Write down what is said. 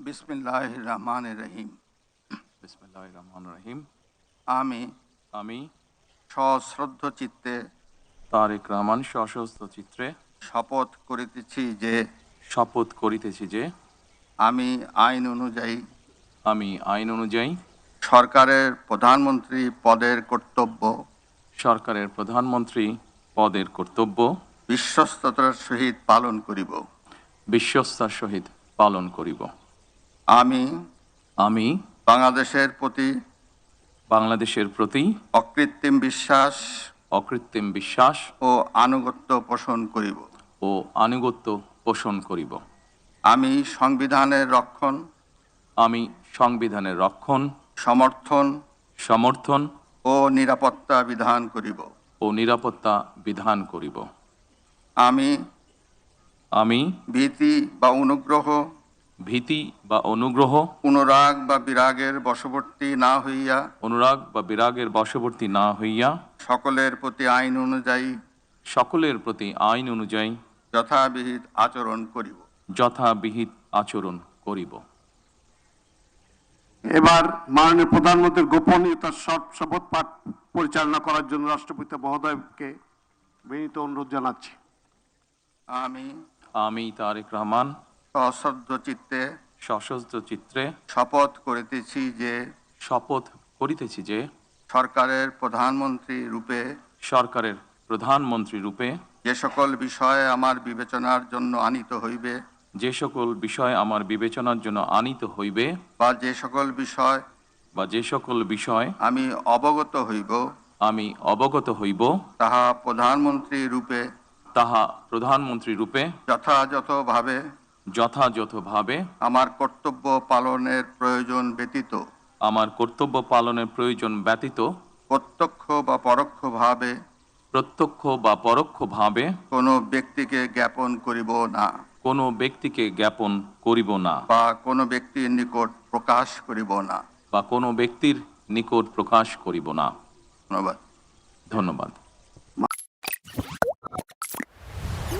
বিসমিল্লাহির রহমানির রহিম। বিসমিল্লাহির রহমানির রহিম। আমি আমি সশ্রদ্ধ চিত্তে তারেক রহমান সশস্ত্র চিত্রে শপথ করিতেছি যে আমি আইন অনুযায়ী সরকারের প্রধানমন্ত্রী পদের কর্তব্য বিশ্বস্ততার সহিত পালন করিব। আমি বাংলাদেশের প্রতি অকৃত্রিম বিশ্বাস ও আনুগত্য পোষণ করিব। আমি সংবিধানের রক্ষণ, সমর্থন ও নিরাপত্তা বিধান করিব। আমি ভীতি বা অনুগ্রহ, অনুরাগ বা বিরাগের বশবর্তী না হইয়া সকলের প্রতি আইন অনুযায়ী যথাবিহিত আচরণ করিব। এবার মাননীয় প্রধানমন্ত্রীর গোপনীয়তার শপথ পাঠ পরিচালনা করার জন্য রাষ্ট্রপতি মহোদয়কে বিনীত অনুরোধ জানাচ্ছি। আমি তারেক রহমান সশস্ত্র চিত্রে শপথ করিতেছি যে সরকারের প্রধানমন্ত্রী রূপে যে সকল বিষয় আমার বিবেচনার জন্য আনিত হইবে বা যে সকল বিষয় আমি অবগত হইব তাহা প্রধানমন্ত্রী রূপে যথাযথভাবে আমার কর্তব্য পালনের প্রয়োজন ব্যতীত প্রত্যক্ষ বা পরোক্ষভাবে কোনো ব্যক্তিকে জ্ঞাপন করিব না বা কোনো ব্যক্তির নিকট প্রকাশ করিব না। ধন্যবাদ।